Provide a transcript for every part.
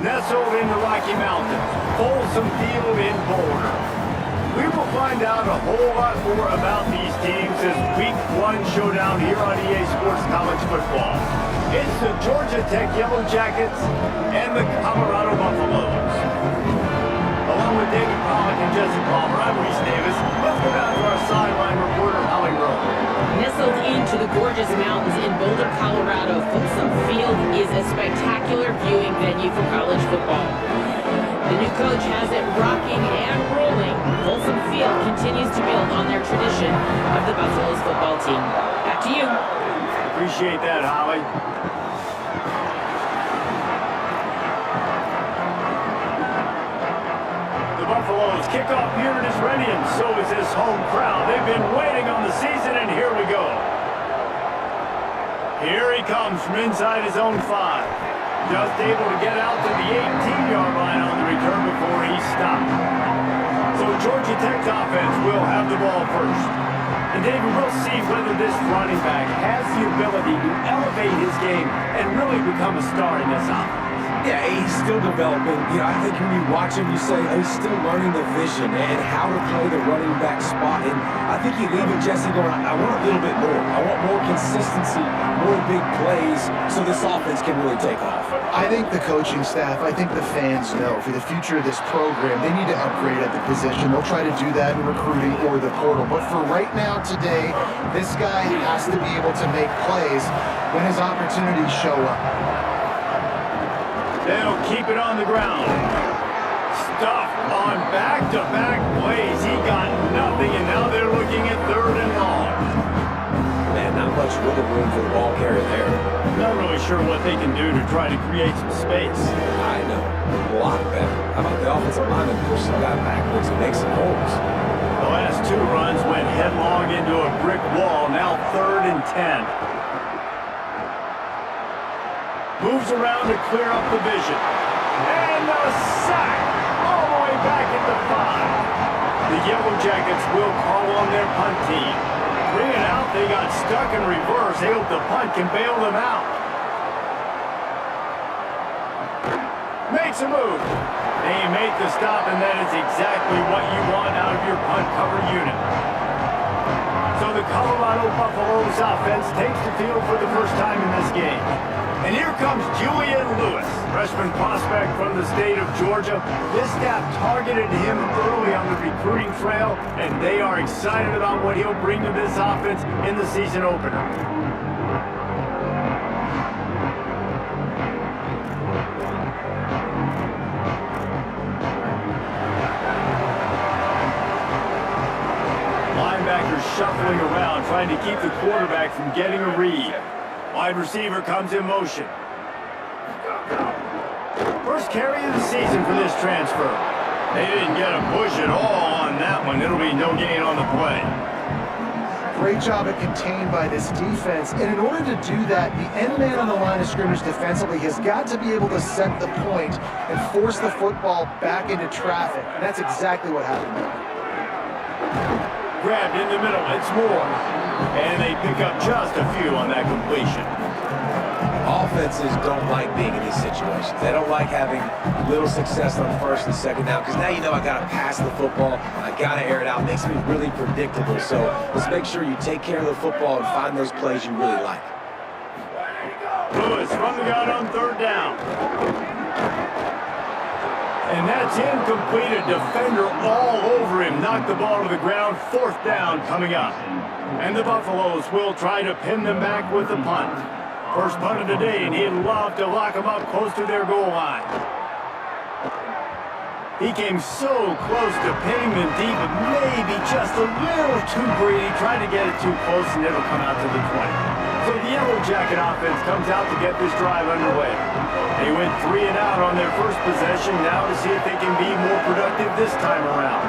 nestled in the Rocky Mountains, Folsom Field in Boulder. We will find out a whole lot more about these teams as Week 1 showdown here on EA Sports College Football. It's the Georgia Tech Yellow Jackets and the Colorado Buffaloes. Along with David Pollock and Jesse Palmer, I'm Reese Davis. Let's go down to our sideline reporter, Holly Rowe. Nestled into the gorgeous mountains in Boulder, Colorado, Folsom Field is a spectacular viewing venue for college football. The new coach has it rocking and rolling. Folsom Field continues to build on their tradition of the Buffaloes football team. Back to you. Appreciate that, Holly. The Buffaloes kick off here in is ready, and so is this home crowd. They've been waiting on the season, and here we go. Here he comes from inside his own 5. Just able to get out to the 18-yard line on the return before he stopped. So Georgia Tech's offense will have the ball first. And David, we'll see whether this running back has the ability to elevate his game and really become a star in this offense. Yeah, he's still developing. I think when you watch him, you say he's still learning the vision and how to play the running back spot. And I think you leave it, Jesse, going, I want a little bit more. I want more consistency, more big plays, so this offense can really take off. I think the coaching staff, I think the fans know for the future of this program, they need to upgrade at the position. They'll try to do that in recruiting or the portal. But for right now, today, this guy has to be able to make plays when his opportunities show up. They'll keep it on the ground. Stuffed on back-to-back plays. He got nothing, and now they're looking at 3rd and long. Man, not much wiggle room for the ball carrier there. Not really sure what they can do to try to create some space. I know. A lot better. How about the offensive lineman push some guy backwards and make some holes? The last 2 runs went headlong into a brick wall. Now 3rd and 10. Moves around to clear up the vision. And a sack all the way back at the 5. The Yellow Jackets will call on their punt team. Bring it out. They got stuck in reverse. They hope the punt can bail them out. Makes a move. They make the stop, and that is exactly what you want out of your punt cover unit. So the Colorado Buffaloes offense takes the field for the first time in this game. And here comes Julian Lewis, freshman prospect from the state of Georgia. This staff targeted him early on the recruiting trail, and they are excited about what he'll bring to this offense in the season opener. Linebackers shuffling around, trying to keep the quarterback from getting a read. Wide receiver comes in motion. First carry of the season for this transfer. They didn't get a push at all on that one. It'll be no gain on the play. Great job at contained by this defense. And in order to do that, the end man on the line of scrimmage defensively has got to be able to set the point and force the football back into traffic. And that's exactly what happened there. Grabbed in the middle. It's Moore. And they pick up just a few on that completion. Offenses don't like being in these situations. They don't like having little success on 1st and 2nd down, because now you know I got to pass the football, I got to air it out. It makes me really predictable. So let's make sure you take care of the football and find those plays you really like. Lewis from the gun on 3rd down. And that's incomplete. A defender all over him. Knocked the ball to the ground. 4th down coming up. And the Buffaloes will try to pin them back with the punt. First punt of the day, and he'd love to lock them up close to their goal line. He came so close to pinning them deep, but maybe just a little too greedy. Tried to get it too close, and it'll come out to the 20. So the Yellow Jacket offense comes out to get this drive underway. They went 3 and out on their first possession, now to see if they can be more productive this time around.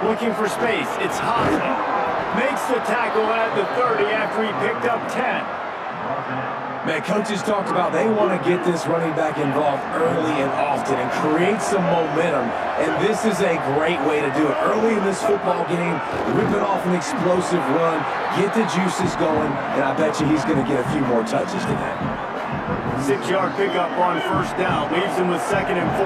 Looking for space, it's Hosmer. Makes the tackle at the 30 after he picked up 10. Man, coaches talked about they want to get this running back involved early and often and create some momentum. And this is a great way to do it. Early in this football game, rip it off an explosive run, get the juices going, and I bet you he's going to get a few more touches today. 6-yard pickup on first down. Leaves him with 2nd and 4.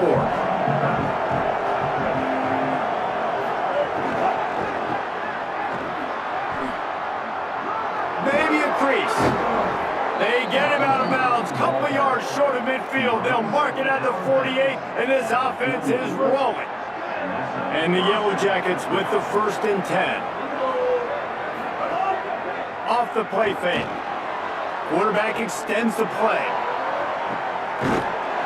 Maybe a crease. They get him out of bounds. Couple yards short of midfield. They'll mark it at the 48, and this offense is rolling. And the Yellow Jackets with the 1st and 10. Off the play fake. Quarterback extends the play.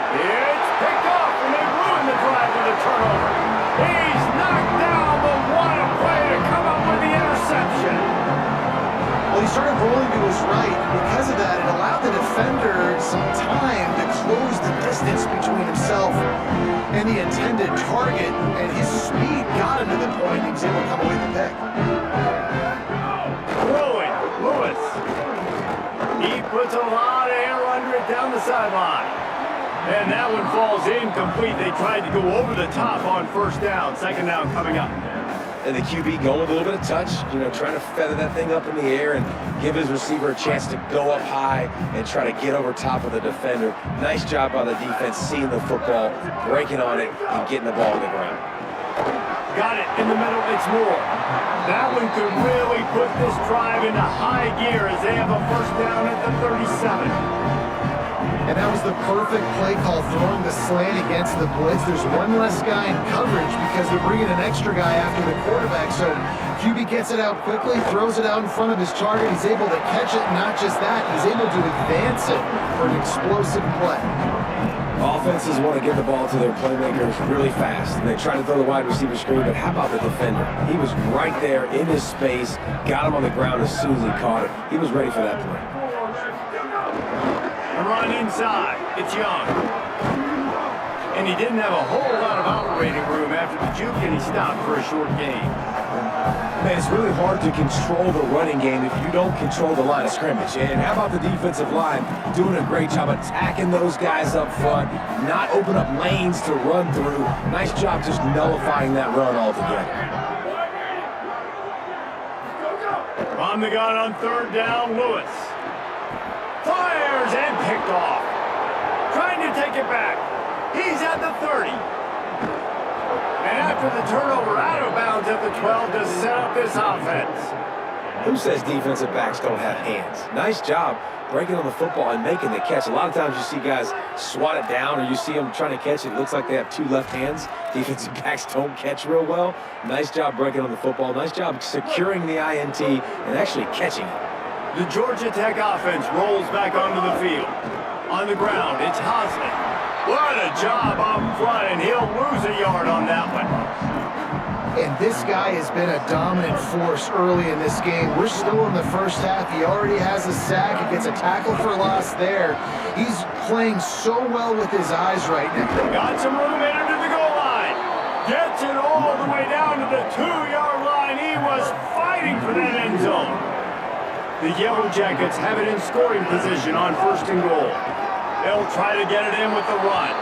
It's picked off, and they ruin the drive with a turnover. He's knocked down, but what a play to come up with the interception. Well, he started rolling to his right. Because of that, it allowed the defender some time to close the distance between himself and the intended target, and his speed got him to the point he was able to come away with the pick. Throwing, Lewis. He puts a lot of air under it down the sideline. And that one falls incomplete. They tried to go over the top on first down. 2nd down coming up. And the QB going with a little bit of touch, trying to feather that thing up in the air and give his receiver a chance to go up high and try to get over top of the defender. Nice job by the defense, seeing the football, breaking on it, and getting the ball on the ground. Got it in the middle, it's Moore. That one could really put this drive into high gear as they have a first down at the 37. And that was the perfect play call, throwing the slant against the blitz. There's one less guy in coverage because they're bringing an extra guy after the quarterback. So QB gets it out quickly, throws it out in front of his target. He's able to catch it. Not just that, he's able to advance it for an explosive play. Offenses want to get the ball to their playmakers really fast. And they try to throw the wide receiver screen, but how about the defender? He was right there in his space, got him on the ground as soon as he caught it. He was ready for that play. Run inside. It's Young. And he didn't have a whole lot of operating room after the juke, and he stopped for a short gain. Man, it's really hard to control the running game if you don't control the line of scrimmage. And how about the defensive line doing a great job attacking those guys up front, not open up lanes to run through. Nice job just nullifying that run altogether. On the gun on 3rd down, Lewis. Fires and picked off. Trying to take it back. He's at the 30. And after the turnover, out of bounds at the 12 to set up this offense. Who says defensive backs don't have hands? Nice job breaking on the football and making the catch. A lot of times you see guys swat it down, or you see them trying to catch it. It looks like they have 2 left hands. Defensive backs don't catch real well. Nice job breaking on the football. Nice job securing the INT and actually catching it. The Georgia Tech offense rolls back onto the field. On the ground, it's Hosman. What a job up front, and he'll lose a yard on that one. And this guy has been a dominant force early in this game. We're still in the first half. He already has a sack. He gets a tackle for loss there. He's playing so well with his eyes right now. Got some room in under the goal line. Gets it all the way down to the 2-yard line. He was fighting for that end zone. The Yellow Jackets have it in scoring position on 1st and goal. They'll try to get it in with the run.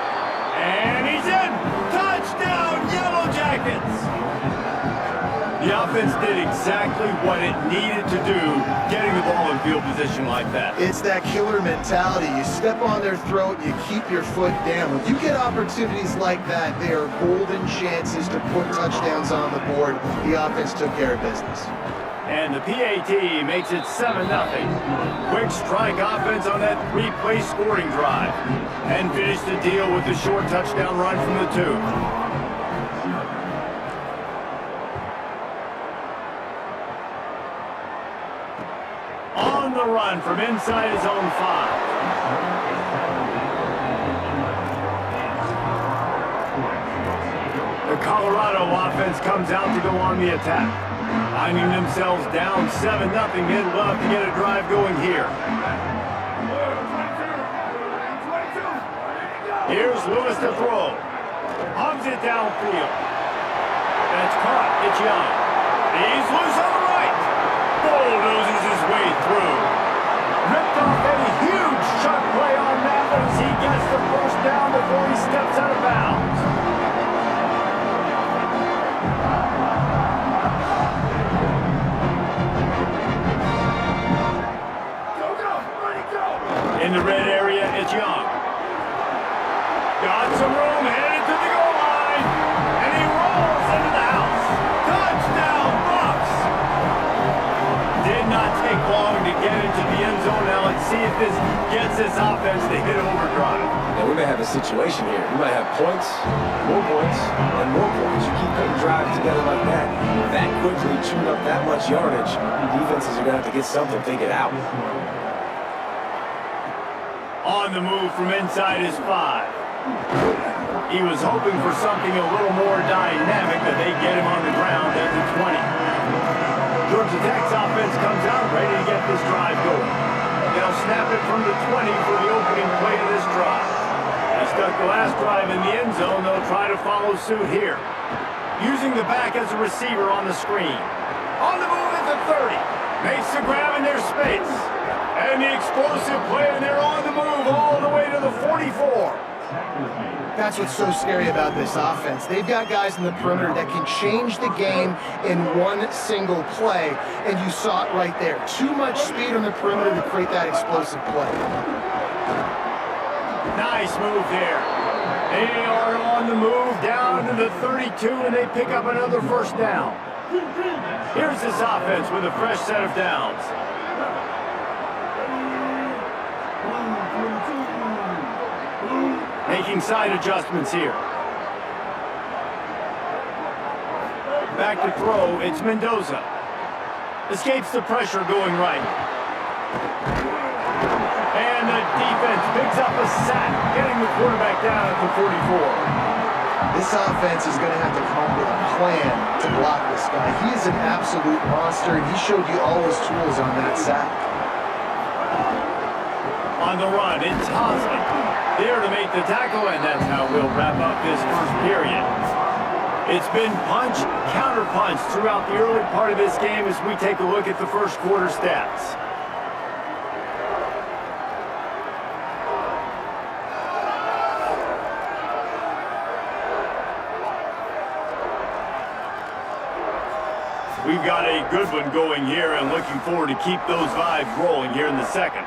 And he's in! Touchdown, Yellow Jackets! The offense did exactly what it needed to do, getting the ball in field position like that. It's that killer mentality. You step on their throat, you keep your foot down. When you get opportunities like that, they are golden chances to put touchdowns on the board. The offense took care of business. And the PAT makes it 7-0. Quick strike offense on that 3-play scoring drive. And finish the deal with the short touchdown run from the 2. On the run from inside his own 5. The Colorado offense comes out to go on the attack. Finding themselves down 7-0, they'd love to get a drive going here. Here's Lewis to throw. Hugs it downfield. That's caught. It's Young. He's loose on the right. Bulldozes his way through. Ripped off a huge shot play on that one as he gets the first down before he steps out of bounds. In the red area, it's Young. Got some room, headed to the goal line, and he rolls into the house. Touchdown, Bucks! Did not take long to get into the end zone. Now let's see if this gets this offense to hit overdrive. Now, we may have a situation here. We might have points, and more points. You keep putting drives together like that quickly, chewing up that much yardage, defenses are going to have to get something figured out. On the move from inside his 5. He was hoping for something a little more dynamic, that they get him on the ground at the 20. Georgia Tech's offense comes out ready to get this drive going. They'll snap it from the 20 for the opening play of this drive. They stuck the last drive in the end zone. They'll try to follow suit here. Using the back as a receiver on the screen. On the move at the 30. Makes the grab in their space. And the explosive play, and they're on the move all the way to the 44. That's what's so scary about this offense. They've got guys in the perimeter that can change the game in one single play, and you saw it right there. Too much speed on the perimeter to create that explosive play. Nice move there. They are on the move down to the 32, and they pick up another first down. Here's this offense with a fresh set of downs. Making side adjustments here. Back to throw, it's Mendoza. Escapes the pressure going right. And the defense picks up a sack, getting the quarterback down at the 44. This offense is going to have to come up with a plan to block this guy. He is an absolute monster, and he showed you all his tools on that sack. On the run, it's Hosley. There to make the tackle, and that's how we'll wrap up this first period. It's been punch, counter-punch throughout the early part of this game as we take a look at the first quarter stats. We've got a good one going here, and looking forward to keep those vibes rolling here in the second.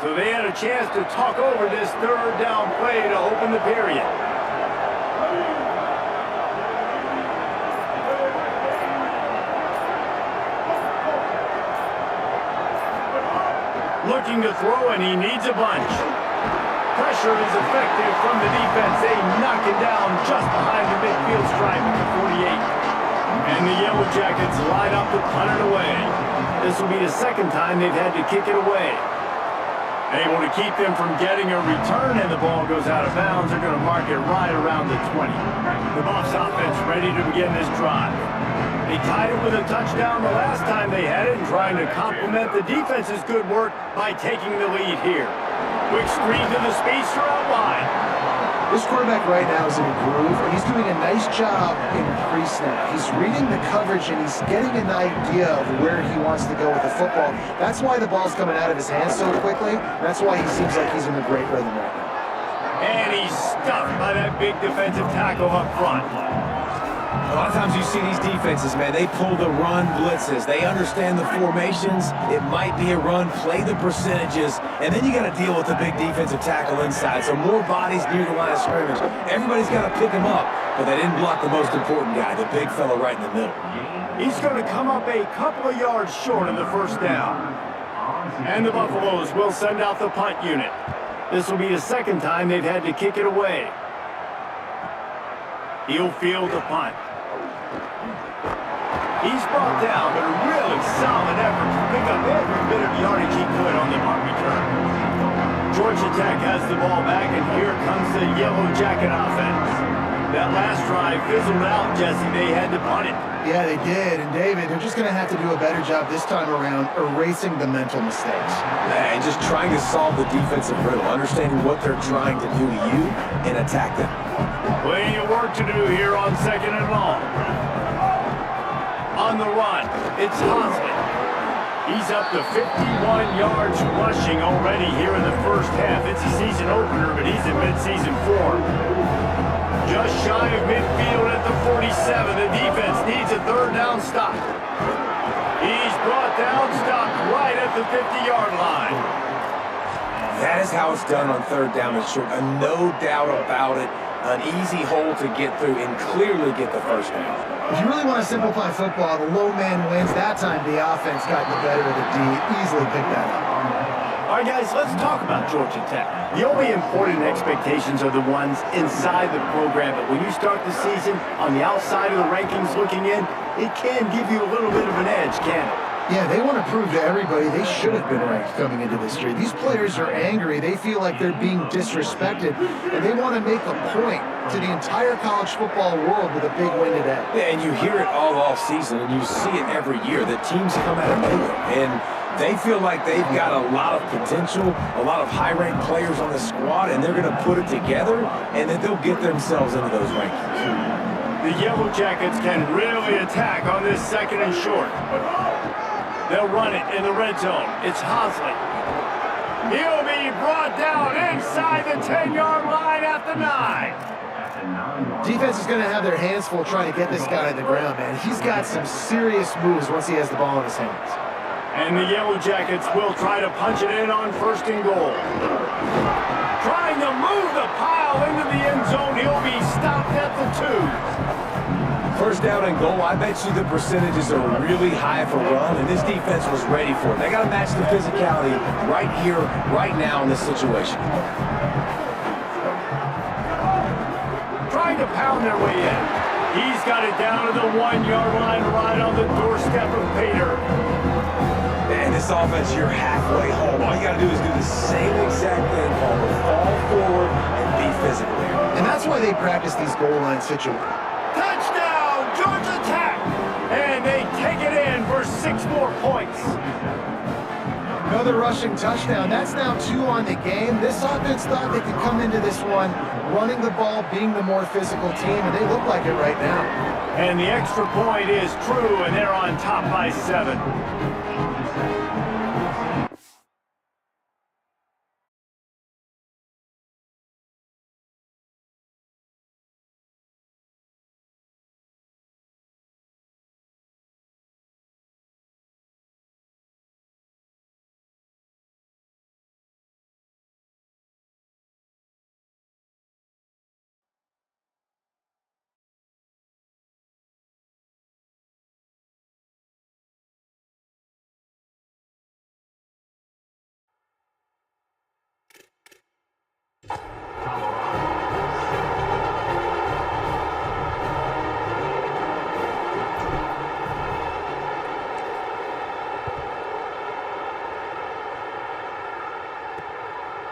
So they had a chance to talk over this third down play to open the period. Looking to throw, and he needs a bunch. Pressure is effective from the defense. They knock it down just behind the midfield stripe at the 48. And the Yellow Jackets line up to punt it away. This will be the second time they've had to kick it away. Able to keep them from getting a return, and the ball goes out of bounds. They're going to mark it right around the 20. The Buffs offense ready to begin this drive. They tied it with a touchdown the last time they had it, and trying to complement the defense's good work by taking the lead here. Quick screen to the speedster out wide. This quarterback right now is in a groove, and he's doing a nice job in pre-snap. He's reading the coverage, and he's getting an idea of where he wants to go with the football. That's why the ball's coming out of his hands so quickly. That's why he seems like he's in a great rhythm right now. And he's stuffed by that big defensive tackle up front. A lot of times you see these defenses, man, they pull the run blitzes. They understand the formations. It might be a run, play the percentages, and then you got to deal with the big defensive tackle inside. So more bodies near the line of scrimmage. Everybody's got to pick him up, but they didn't block the most important guy, the big fella right in the middle. He's going to come up a couple of yards short of the first down. And the Buffaloes will send out the punt unit. This will be the second time they've had to kick it away. He'll field the punt. He's brought down, but a really solid effort to pick up every bit of yardage he could on the punt return. Georgia Tech has the ball back, and here comes the Yellow Jacket offense. That last drive fizzled out, Jesse. They had to punt it. Yeah, they did. And David, they're just going to have to do a better job this time around erasing the mental mistakes. And just trying to solve the defensive riddle, understanding what they're trying to do to you and attack them. Plenty of work to do here on second and long. On the run, it's Hosley. He's up to 51 yards rushing already here in the first half. It's a season opener, but he's in midseason form. Just shy of midfield at the 47. The defense needs a third down stop. down, stopped right at the 50-yard line. That is how it's done on third down and short. No doubt about it. An easy hole to get through and clearly get the first down. If you really want to simplify football, the low man wins. That time the offense got the better of the D. Easily picked that up. All right, guys, let's talk about Georgia Tech. The only important expectations are the ones inside the program, but when you start the season on the outside of the rankings looking in, it can give you a little bit of an edge, can't it? Yeah, they want to prove to everybody they should have been ranked coming into this year. These players are angry. They feel like they're being disrespected, and they want to make a point to the entire college football world with a big win today. Yeah, and you hear it all season, and you see it every year. The teams come out of nowhere, and they feel like they've got a lot of potential, a lot of high-ranked players on the squad, and they're going to put it together, and then they'll get themselves into those rankings. The Yellow Jackets can really attack on this second and short. They'll run it in the red zone. It's Hosley. He'll be brought down inside the 10-yard line at the 9. Defense is going to have their hands full trying to get this guy on the ground, man. He's got some serious moves once he has the ball in his hands. And the Yellow Jackets will try to punch it in on first and goal. Trying to move the pile into the end zone. He'll be stopped at the 2. First down and goal, I bet you the percentages are really high for run, and this defense was ready for it. They got to match the physicality right here, right now in this situation. Trying to pound their way in. He's got it down to the 1-yard line right on the doorstep of Pater. And this offense, you're halfway home. All you got to do is do the same exact thing, Palmer. Fall forward and be physical here. And that's why they practice these goal line situations. Touchdown, Georgia Tech! And they take it in for 6 more points. Another rushing touchdown. That's now 2 on the game. This offense thought they could come into this one running the ball, being the more physical team, and they look like it right now. And the extra point is true, and they're on top by 7.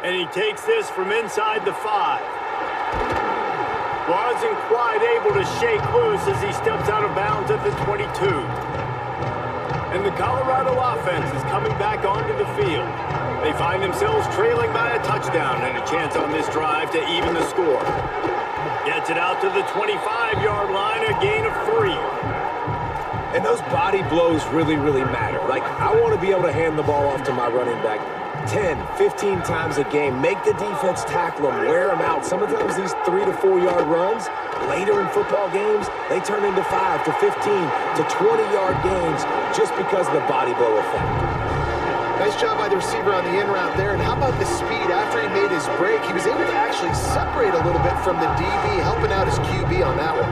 And he takes this from inside the 5. Wasn't quite able to shake loose as he steps out of bounds at the 22. And the Colorado offense is coming back onto the field. They find themselves trailing by a touchdown and a chance on this drive to even the score. Gets it out to the 25-yard line, a gain of 3. And those body blows really matter. Like, I want to be able to hand the ball off to my running back 10, 15 times a game. Make the defense tackle them, wear them out. Sometimes these 3 to 4 yard runs, later in football games, they turn into 5 to 15 to 20-yard gains just because of the body blow effect. Nice job by the receiver on the in route there. And how about the speed after he made his break? He was able to actually separate a little bit from the DB, helping out his QB on that one.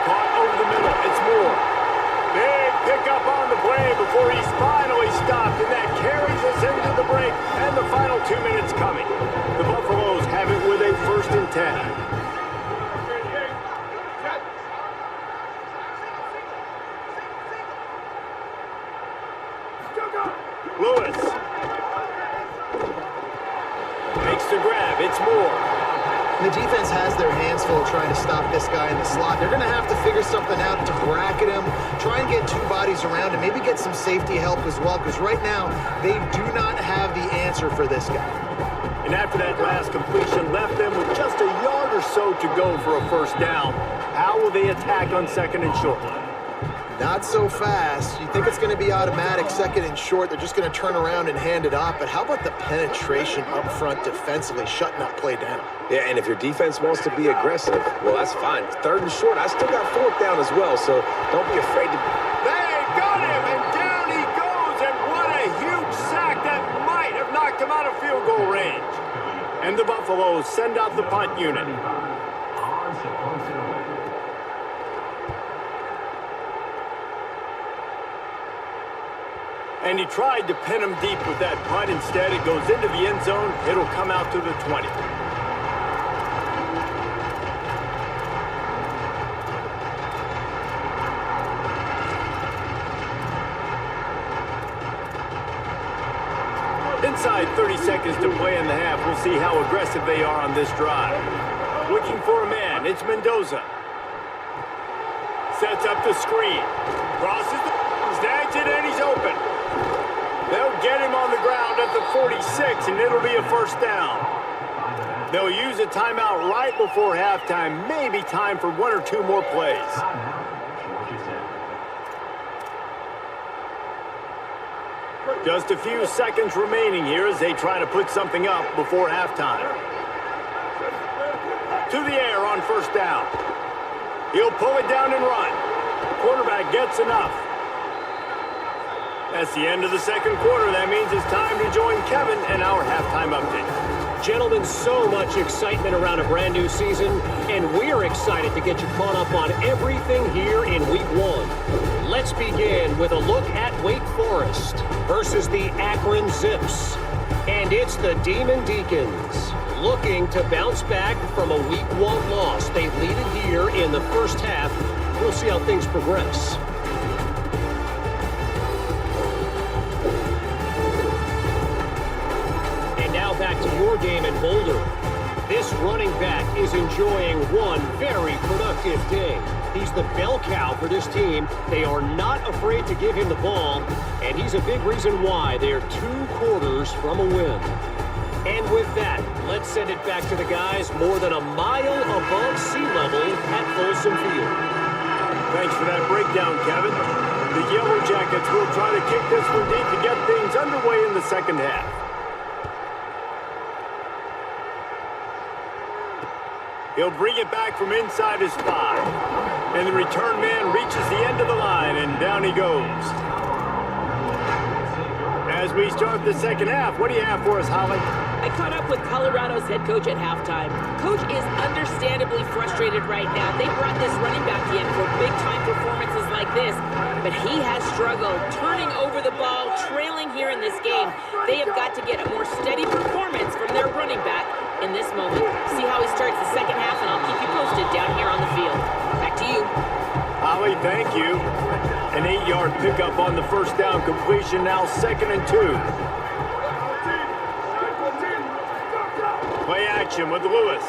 Caught over the middle. It's Moore. Big pickup on the play before he's finally stopped, and that carries us into the break and the final 2 minutes coming. The Buffaloes have it with a 1st and 10. Lewis makes the grab. It's Moore. The defense has their hands full trying to stop this guy in the slot. They're going to have to figure something out to bracket him, try and get 2 bodies around him, maybe get some safety help as well, because right now they do not have the answer for this guy. And after that last completion left them with just a yard or so to go for a 1st down. How will they attack on 2nd and short? Not so fast. You think it's going to be automatic, second and short. They're just going to turn around and hand it off. But how about the penetration up front defensively, shutting that play down? Yeah, and if your defense wants to be aggressive, well, that's fine. Third and short, I still got fourth down as well, so don't be afraid to... They got him, and down he goes, and what a huge sack that might have knocked him out of field goal range. And the Buffaloes send out the punt unit. And he tried to pin him deep with that punt. Instead, it goes into the end zone. It'll come out to the 20. Inside 30 seconds to play in the half. We'll see how aggressive they are on this drive. Looking for a man. It's Mendoza. Sets up the screen. Crosses the... Snags it, and he's open. They'll get him on the ground at the 46, and it'll be a first down. They'll use a timeout right before halftime. Maybe time for one or two more plays. Just a few seconds remaining here as they try to put something up before halftime. To the air on first down. He'll pull it down and run. Quarterback gets enough. That's the end of the second quarter. That means it's time to join Kevin and our halftime update. Gentlemen, so much excitement around a brand new season, and we're excited to get you caught up on everything here in Week 1. Let's begin with a look at Wake Forest versus the Akron Zips. And it's the Demon Deacons looking to bounce back from a Week 1 loss. They lead it here in the first half. We'll see how things progress. Back to your game in Boulder. This running back is enjoying one very productive day. He's the bell cow for this team. They are not afraid to give him the ball, and he's a big reason why they're 2 quarters from a win. And with that, let's send it back to the guys more than a mile above sea level at Folsom Field. Thanks for that breakdown, Kevin. The Yellow Jackets will try to kick this one deep to get things underway in the second half. He'll bring it back from inside his 5. And the return man reaches the end of the line, and down he goes. As we start the second half, what do you have for us, Holly? I caught up with Colorado's head coach at halftime. Coach is understandably frustrated right now. They brought this running back in for big-time performances like this, but he has struggled turning over the ball, trailing here in this game. They have got to get a more steady performance from their running back in this moment. See how he starts the second half, and I'll keep you posted down here on the field. Back to you. Holly, thank you. An 8-yard pickup on the first down completion, now 2nd and 2. Play action with Lewis.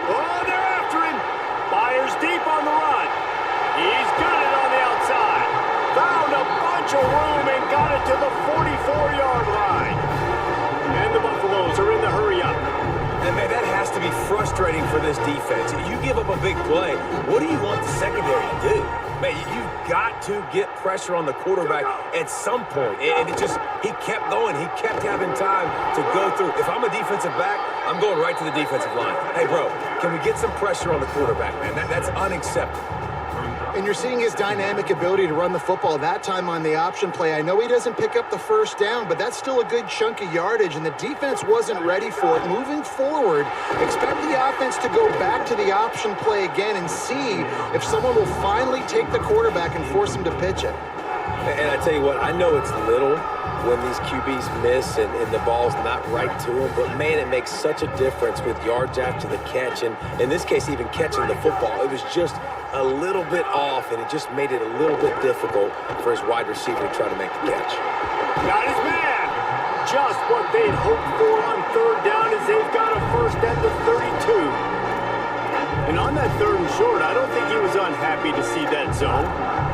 Oh, they're after him. Fires deep on the run. He's got it on the outside. Found a bunch of room and got it to the 44-yard line. And the Buffaloes are in the hurry-up. And, man, that has to be frustrating for this defense. You give up a big play. What do you want the secondary to do? Man, you've got to get pressure on the quarterback at some point. And he kept going. He kept having time to go through. If I'm a defensive back, I'm going right to the defensive line. Hey, bro, can we get some pressure on the quarterback, man? That's unacceptable. And you're seeing his dynamic ability to run the football, that time on the option play. I know he doesn't pick up the first down, but that's still a good chunk of yardage, and the defense wasn't ready for it. Moving forward, expect the offense to go back to the option play again and see if someone will finally take the quarterback and force him to pitch it. And I tell you what, I know it's little when these QBs miss and the ball's not right to them, but man, it makes such a difference with yards after the catch, and in this case, even catching the football. It was just a little bit off, and it just made it a little bit difficult for his wide receiver to try to make the catch. Got his man. Just what they'd hoped for on third down as they've got a first at the 32. And on that 3rd and short, I don't think he was unhappy to see that zone.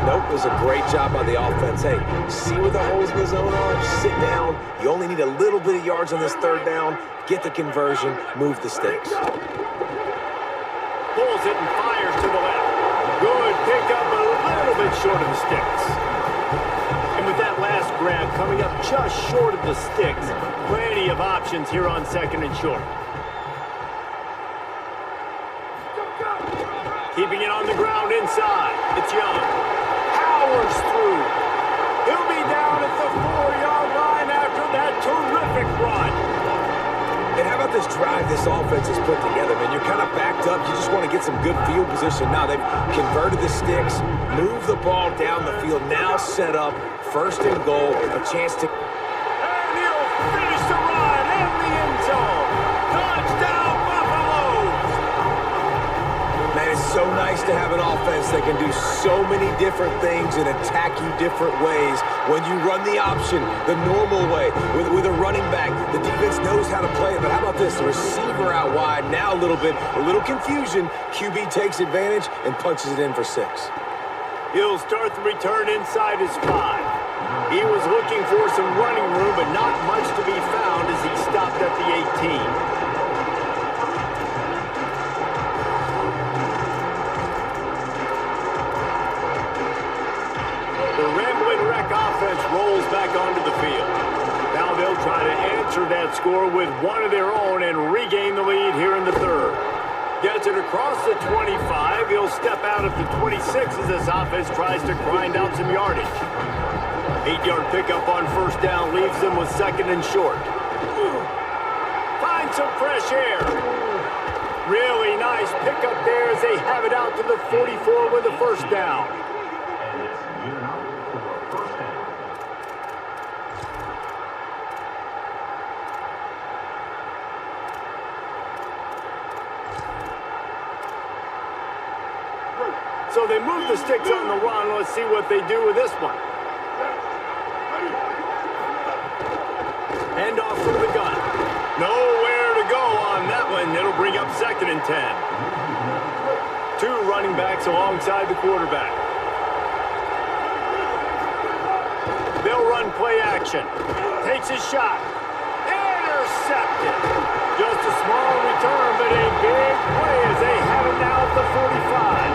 Nope, it was a great job by the offense. Hey, see where the holes in the zone are? Sit down. You only need a little bit of yards on this 3rd down. Get the conversion. Move the sticks. Pulls it and fires to the left. Good Good pickup, but a little bit short of the sticks. And with that last grab coming up just short of the sticks, plenty of options here on 2nd and short. Keeping it on the ground inside. It's Young. Powers through. He'll be down at the 4-yard line after that terrific run. And how about this drive this offense has put together, man? You're kind of backed up. You just want to get some good field position. Now they've converted the sticks, moved the ball down the field, now set up 1st and goal, a chance to... And he'll finish the run in the end zone. Touchdown, Buffaloes! Man, it's so nice to have an offense that can do so many different things and attack you different ways. When you run the option the normal way with a running back, the defense knows how to play it. But how about this? The receiver out wide, now a little confusion. QB takes advantage and punches it in for 6. He'll start the return inside his 5. He was looking for some running room, but not much to be found as he stopped at the 18. Offense rolls back onto the field. Now they'll try to answer that score with one of their own and regain the lead here in the 3rd. Gets it across the 25. He'll step out at the 26 as this offense tries to grind out some yardage. 8-yard pickup on 1st down leaves them with 2nd and short. Find some fresh air. Really nice pickup there as they have it out to the 44 with the 1st down. So they move the sticks on the run. Let's see what they do with this one. Hand off for the gun. Nowhere to go on that one. It'll bring up 2nd and 10. 2 running backs alongside the quarterback. They'll run play action. Takes his shot. Intercepted. Just a small return, but a big play as they have it now at the 45.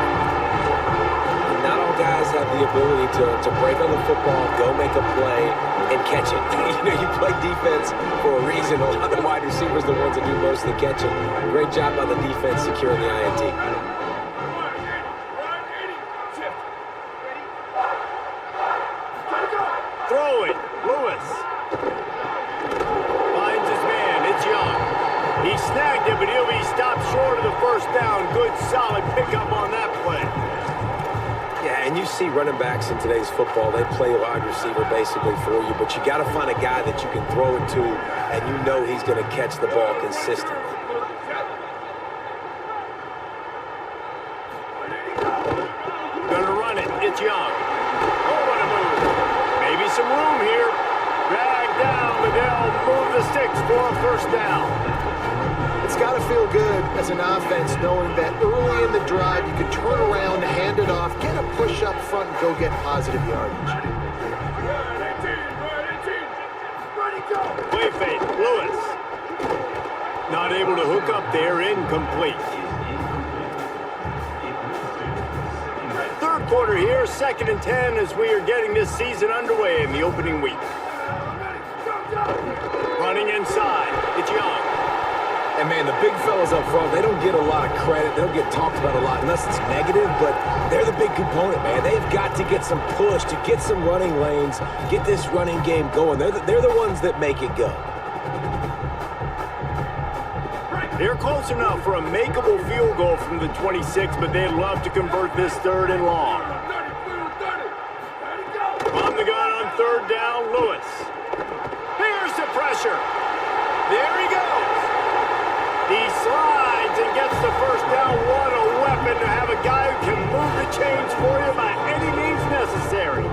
Not all guys have the ability to break on the football, go make a play, and catch it. You play defense for a reason. A lot of the wide receivers are the ones that do most of the catching. Great job by the defense securing the INT. Throw it. Lewis. Finds his man. It's Young. He snagged it, but he'll be stopped short of the 1st down. Good, solid pickup on that play. Yeah, and you see running backs in today's football, they play wide receiver basically for you, but you got to find a guy that you can throw it to, and you know he's going to catch the ball consistently. Gonna run it. It's Young. Oh, what a move. Maybe some room here. Dragged down, but they'll move the sticks for a 1st down. It's got to feel good as an offense knowing that early in the drive you can turn around, hand it off, get a push up front, and go get positive yardage. Play fake. Lewis. Not able to hook up there. Incomplete. 3rd quarter here. 2nd and 10 as we are getting this season underway in the opening week. Running inside. It's Young. And, man, the big fellas up front, they don't get a lot of credit. They don't get talked about a lot unless it's negative, but they're the big component, man. They've got to get some push to get some running lanes, get this running game going. They're the ones that make it go. They're close enough for a makeable field goal from the 26, but they'd love to convert this 3rd and long. On the gun on 3rd down, Lewis. Here's the pressure. There he goes. He slides and gets the 1st down. What a weapon to have a guy who can move the chains for you by any means necessary.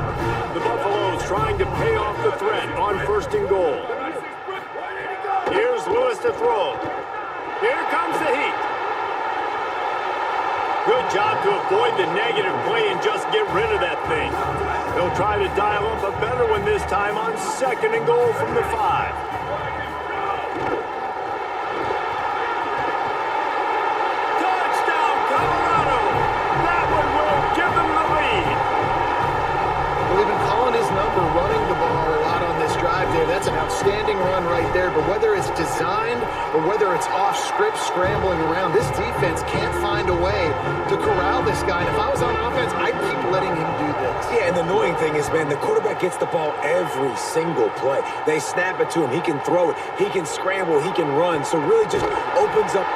The Buffaloes trying to pay off the threat on 1st and goal. Here's Lewis to throw. Here comes the heat. Good job to avoid the negative play and just get rid of that thing. They'll try to dial up a better one this time on 2nd and goal from the 5. Give them or whether it's off script scrambling around, this defense can't find a way to corral this guy. And if I was on offense, I'd keep letting him do this. Yeah, and the annoying thing is, man, the quarterback gets the ball every single play. They snap it to him. He can throw it. He can scramble. He can run. So really just opens up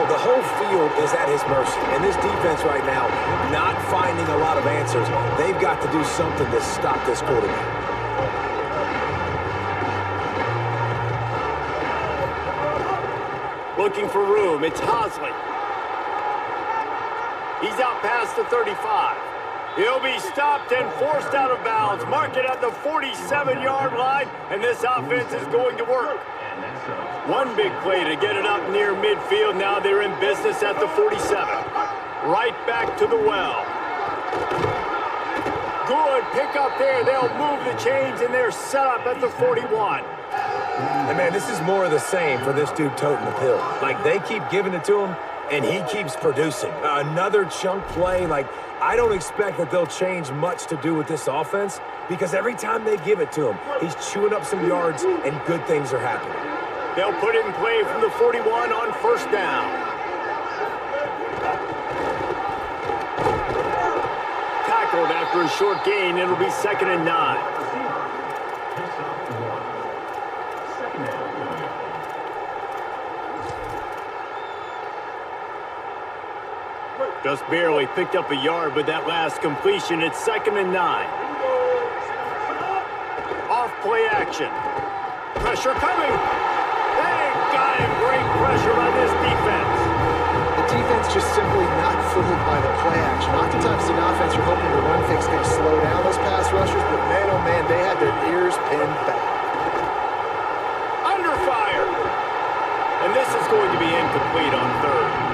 the whole field is at his mercy. And this defense right now, not finding a lot of answers. They've got to do something to stop this quarterback. Looking for room. It's Hosley. He's out past the 35. He'll be stopped and forced out of bounds. Mark it at the 47-yard line, and this offense is going to work. One big play to get it up near midfield. Now they're in business at the 47. Right back to the well. Good pick up there. They'll move the chains, and they're set up at the 41. And, man, this is more of the same for this dude toting the pill. Like, they keep giving it to him, and he keeps producing. Another chunk play. Like, I don't expect that they'll change much to do with this offense because every time they give it to him, he's chewing up some yards, and good things are happening. They'll put it in play from the 41 on first down. Tackled after a short gain. It'll be 2nd and 9. Just barely picked up a yard with that last completion. It's 2nd and 9. Off play action. Pressure coming. They got him. Great pressure by this defense. The defense just simply not fooled by the play action. Oftentimes the offense are hoping the run fix going to slow down those pass rushers, but man, oh man, they had their ears pinned back. Under fire. And this is going to be incomplete on third.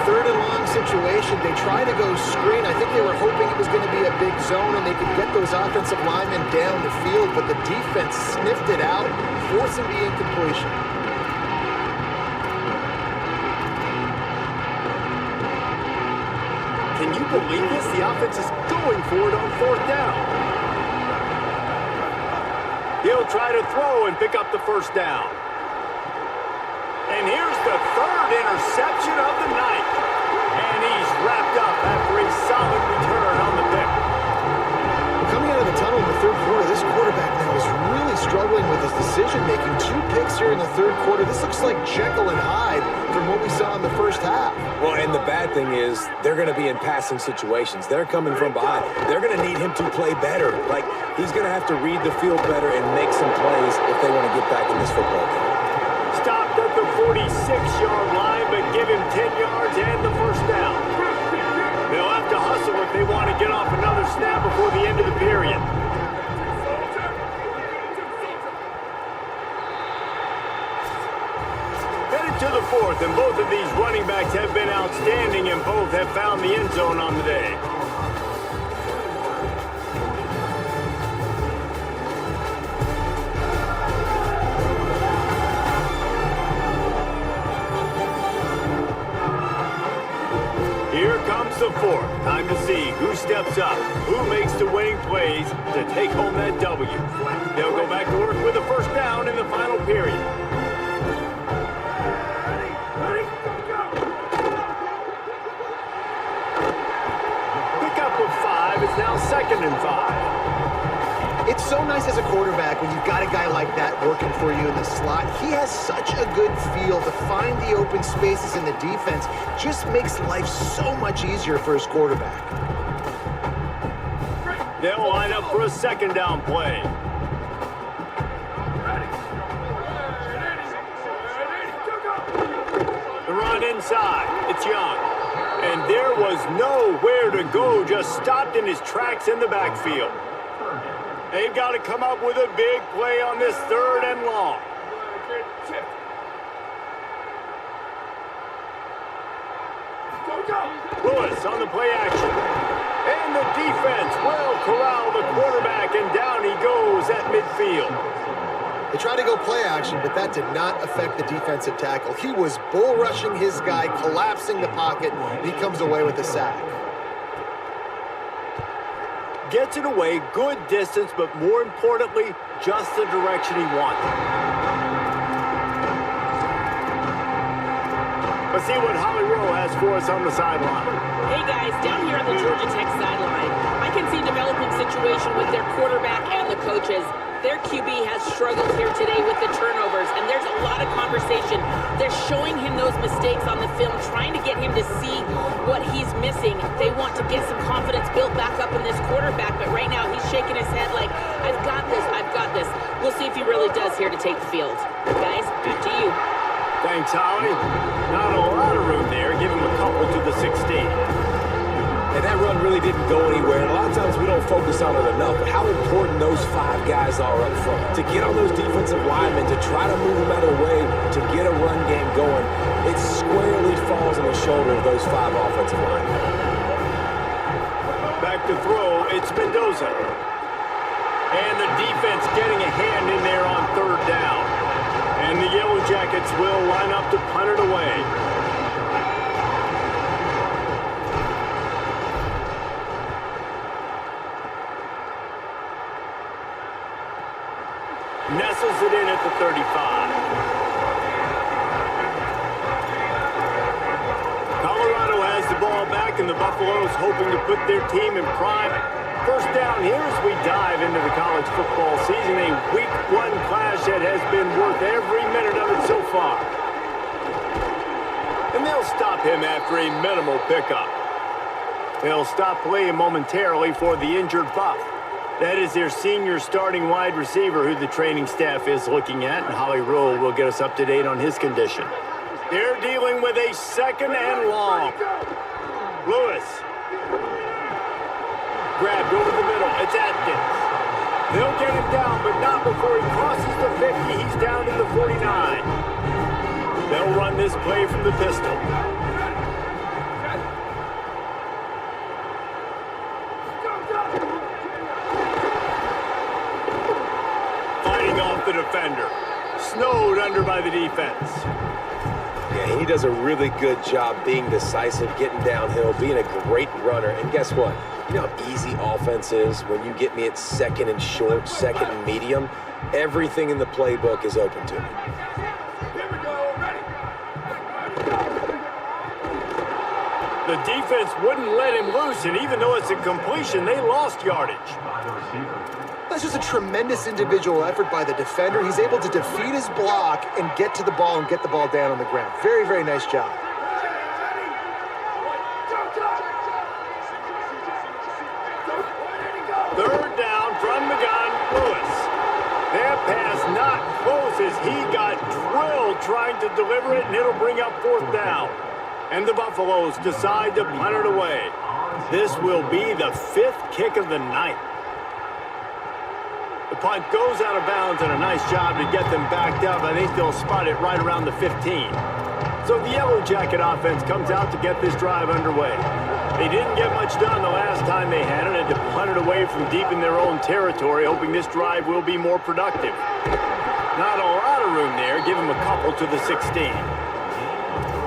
3rd and long situation. They try to go screen. I think they were hoping it was going to be a big zone and they could get those offensive linemen down the field, but the defense sniffed it out, forcing the incompletion. Can you believe this? The offense is going for it on 4th down. He'll try to throw and pick up the first down. And here's the 3rd interception of the night. And he's wrapped up after a solid return on the pick. Coming out of the tunnel in the 3rd quarter, this quarterback now is really struggling with his decision-making. 2 picks here in the 3rd quarter. This looks like Jekyll and Hyde from what we saw in the first half. Well, and the bad thing is they're going to be in passing situations. They're coming from behind. They're going to need him to play better. Like, he's going to have to read the field better and make some plays if they want to get back in this football game. Stopped at the 46-yard line, but give him 10 yards and the first down. They'll have to hustle if they want to get off another snap before the end of the period. Headed to the 4th, and both of these running backs have been outstanding, and both have found the end zone on the day. Here comes the 4th. Time to see who steps up, who makes the winning plays to take home that W. They'll go back to work with a first down in the final period. Pickup of 5 is now 2nd and 5. It's so nice as a quarterback when you've got a guy like that working for you in the slot. He has such a good feel to find the open spaces in the defense. Just makes life so much easier for his quarterback. They'll line up for a 2nd down play. The run inside. It's Young. And there was nowhere to go. Just stopped in his tracks in the backfield. They've got to come up with a big play on this 3rd and long. Lewis on the play action. And the defense will corral the quarterback, and down he goes at midfield. They tried to go play action, but that did not affect the defensive tackle. He was bull rushing his guy, collapsing the pocket, and he comes away with a sack. Gets it away, good distance, but more importantly, just the direction he wanted. Let's see what Holly Rowe has for us on the sideline. Hey guys, down here at the Georgia Tech sideline, I can see a developing situation with their quarterback and the coaches. Their QB has struggled here today with the turnovers, and there's a lot of conversation. They're showing him those mistakes on the film, trying to get him to see what he's missing. They want to get some confidence built back up in this quarterback, but right now he's shaking his head like, I've got this, I've got this. We'll see if he really does here to take the field. Guys, back to you. Thanks, Holly. Not a lot of room there. Give him a couple to the 16. And that run really didn't go anywhere. And a lot of times we don't focus on it enough, but how important those 5 guys are up front. To get on those defensive linemen, to try to move them out of the way, to get a run game going, it squarely falls on the shoulder of those 5 offensive linemen. Back to throw, it's Mendoza. And the defense getting a hand in there on 3rd down. And the Yellow Jackets will line up to punt it away. Nestles it in at the 35. Colorado has the ball back, and the Buffaloes hoping to put their team in prime. First down here as we dive into the college football season, a Week 1 clash that has been worth every minute of it so far. And they'll stop him after a minimal pickup. They'll stop play momentarily for the injured Buff. That is their senior starting wide receiver who the training staff is looking at, and Holly Rowe will get us up to date on his condition. They're dealing with a 2nd and long. Lewis. Grabbed over the middle. It's Atkins. They'll get him down, but not before he crosses the 50. He's down to the 49. They'll run this play from the pistol. The defender. Snowed under by the defense. Yeah, he does a really good job being decisive, getting downhill, being a great runner. And guess what? You know how easy offense is when you get me at 2nd and short, 2nd and medium? Everything in the playbook is open to me. The defense wouldn't let him loose, and even though it's a completion, they lost yardage. That's just a tremendous individual effort by the defender. He's able to defeat his block and get to the ball and get the ball down on the ground. Very, very nice job. Third down from the gun, Lewis. That pass not close as he got drilled trying to deliver it, and it'll bring up 4th down. And the Buffaloes decide to punt it away. This will be the 5th kick of the night. The punt goes out of bounds, and a nice job to get them backed up. I think they'll spot it right around the 15. So the Yellow Jacket offense comes out to get this drive underway. They didn't get much done the last time they had it, and to punt it away from deep in their own territory, hoping this drive will be more productive. Not a lot of room there. Give them a couple to the 16.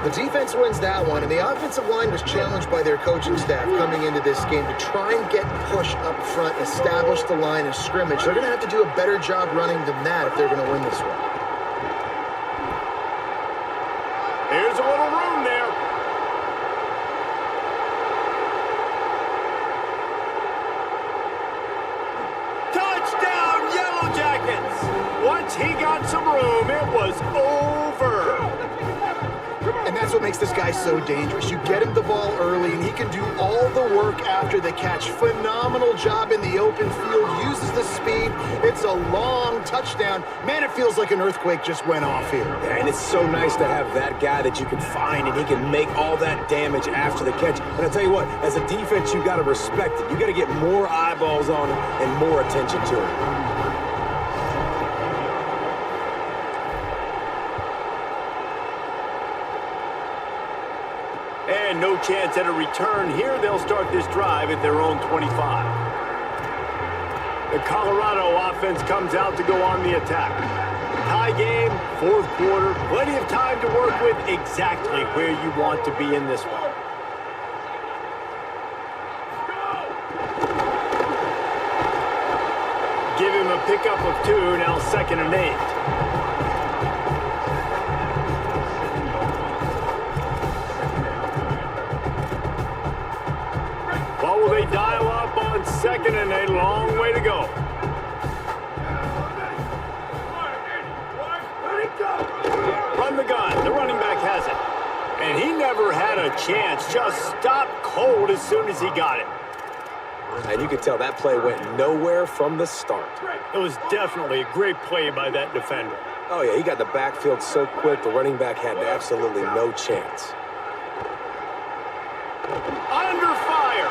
The defense wins that one, and the offensive line was challenged by their coaching staff coming into this game to try and get push up front, establish the line of scrimmage. They're going to have to do a better job running than that if they're going to win this one. There's a little room there. Touchdown, Yellow Jackets! Once he got some room, it was over. And that's what makes this guy so dangerous. You get him the ball early, and he can do all the work after the catch. Phenomenal job in the open field, uses the speed. It's a long touchdown. Man, it feels like an earthquake just went off here. Yeah, and it's so nice to have that guy that you can find, and he can make all that damage after the catch. And I tell you what, as a defense, you got to respect it. You got to get more eyeballs on him and more attention to him. And no chance at a return here. They'll start this drive at their own 25. The Colorado offense comes out to go on the attack. Tie game, 4th quarter, plenty of time to work with, exactly where you want to be in this one. Give him a pickup of 2, now 2nd and 8. they dial up on second and a long way to go. Run the gun. The running back has it. And he never had a chance. Just stopped cold as soon as he got it. And you could tell that play went nowhere from the start. It was definitely a great play by that defender. Oh, yeah, he got the backfield so quick, the running back had absolutely no chance. Under fire.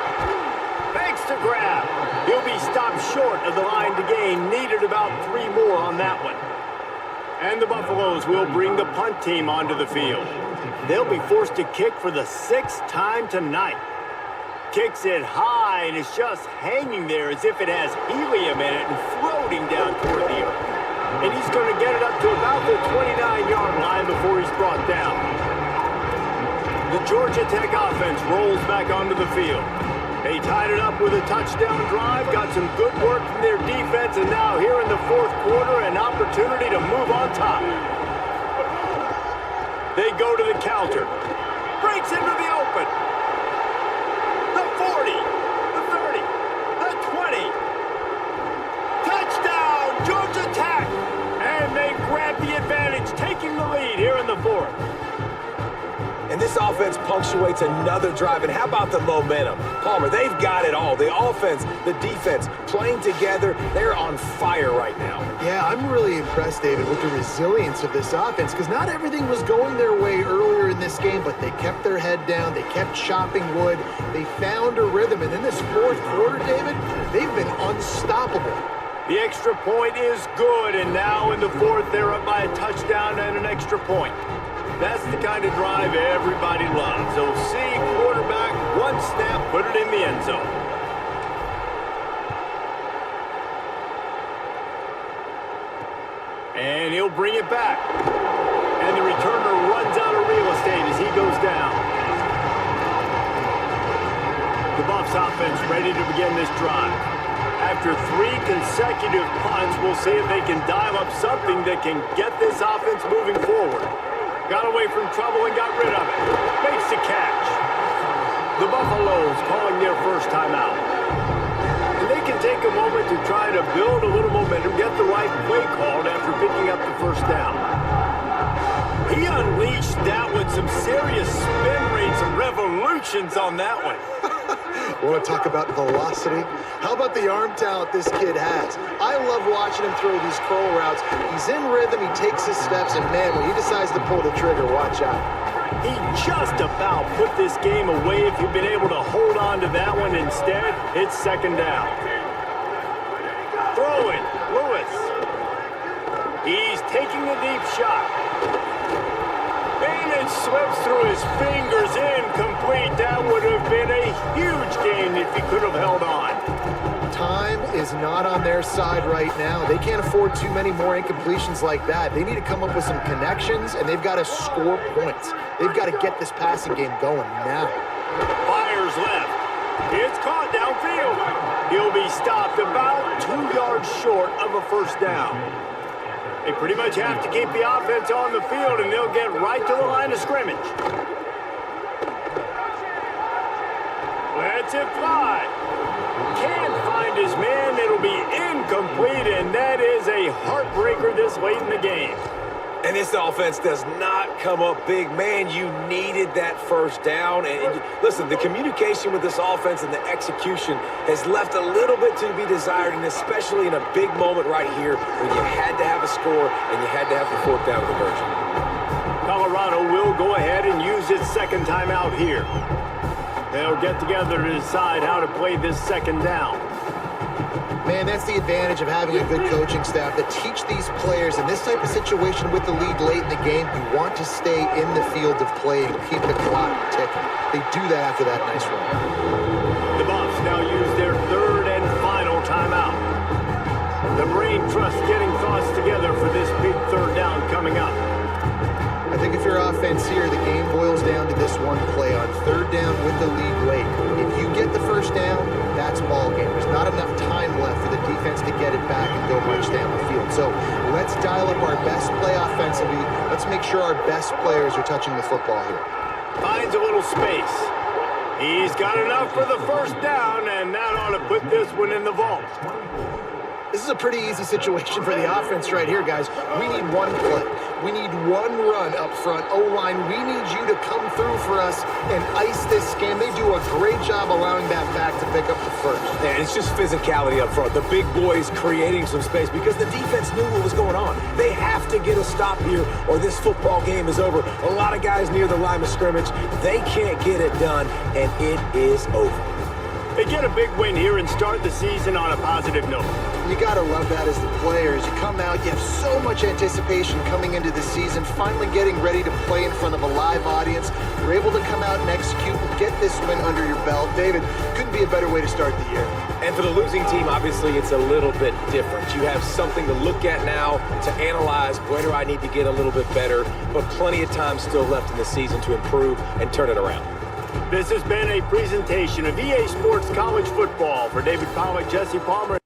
Thanks to grab. He'll be stopped short of the line to gain. Needed about 3 more on that one. And the Buffaloes will bring the punt team onto the field. They'll be forced to kick for the 6th time tonight. Kicks it high, and it's just hanging there as if it has helium in it and floating down toward the earth. And he's going to get it up to about the 29-yard line before he's brought down. The Georgia Tech offense rolls back onto the field. They tied it up with a touchdown drive, got some good work from their defense, and now here in the 4th quarter, an opportunity to move on top. They go to the counter. Breaks into the open. The 40, the 30, the 20. Touchdown, Georgia Tech! And they grab the advantage, taking the lead here in the 4th. And this offense punctuates another drive. And how about the momentum? Palmer, they've got it all. The offense, the defense, playing together. They're on fire right now. Yeah, I'm really impressed, David, with the resilience of this offense, because not everything was going their way earlier in this game, but they kept their head down. They kept chopping wood. They found a rhythm. And in this 4th quarter, David, they've been unstoppable. The extra point is good, and now in the 4th, they're up by a touchdown and an extra point. That's the kind of drive everybody loves. So see quarterback, one snap, put it in the end zone. And he'll bring it back. And the returner runs out of real estate as he goes down. The Buffs offense ready to begin this drive. After 3 consecutive punts, we'll see if they can dial up something that can get this offense moving forward. Got away from trouble and got rid of it. Makes the catch. The Buffaloes calling their first timeout. And they can take a moment to try to build a little momentum, get the right play called after picking up the first down. He unleashed that with some serious spin rates and revolutions on that one. Want to talk about velocity? How about the arm talent this kid has? I love watching him throw these curl routes. He's in rhythm, he takes his steps, and man, when he decides to pull the trigger, watch out. He just about put this game away if you've been able to hold on to that one. Instead, it's 2nd down. Throwing, Lewis. He's taking a deep shot. And it slips through his fingers, incomplete. That would have been a huge gain if he could have held on. Time is not on their side right now. They can't afford too many more incompletions like that. They need to come up with some connections, and they've got to score points. They've got to get this passing game going now. Fires left. It's caught downfield. He'll be stopped about 2 yards short of a first down. They pretty much have to keep the offense on the field, and they'll get right to the line of scrimmage. Lets it fly. Can't find his man. It'll be incomplete, and that is a heartbreaker this late in the game. And this offense does not come up big. Man, you needed that first down. And listen, the communication with this offense and the execution has left a little bit to be desired, and especially in a big moment right here when you had to have a score and you had to have the 4th down conversion. Colorado will go ahead and use its 2nd timeout here. They'll get together to decide how to play this 2nd down. Man, that's the advantage of having a good coaching staff that teach these players in this type of situation with the lead late in the game. You want to stay in the field of play and keep the clock ticking. They do that after that nice run. The Buffs now use their 3rd and final timeout. The brain trust getting thoughts together for this big 3rd down coming up. I think if you're offense here, the game boils down to this one play on 3rd down with the lead late. If you get the first down, that's ball game. There's not enough time left for the defense to get it back and go march down the field. So let's dial up our best play offensively. Let's make sure our best players are touching the football here. Finds a little space. He's got enough for the first down, and that ought to put this one in the vault. This is a pretty easy situation for the offense right here, guys. We need one play. We need one run up front. O-line, we need you to come through for us and ice this game. They do a great job allowing that back to pick up the first. And it's just physicality up front. The big boys creating some space because the defense knew what was going on. They have to get a stop here or this football game is over. A lot of guys near the line of scrimmage, they can't get it done, and it is over. They get a big win here and start the season on a positive note. You got to love that as the players. You come out, you have so much anticipation coming into the season, finally getting ready to play in front of a live audience. You're able to come out and execute and get this win under your belt. David, couldn't be a better way to start the year. And for the losing team, obviously, it's a little bit different. You have something to look at now, to analyze where do I need to get a little bit better, but plenty of time still left in the season to improve and turn it around. This has been a presentation of EA Sports College Football. For David Pollack, Jesse Palmer.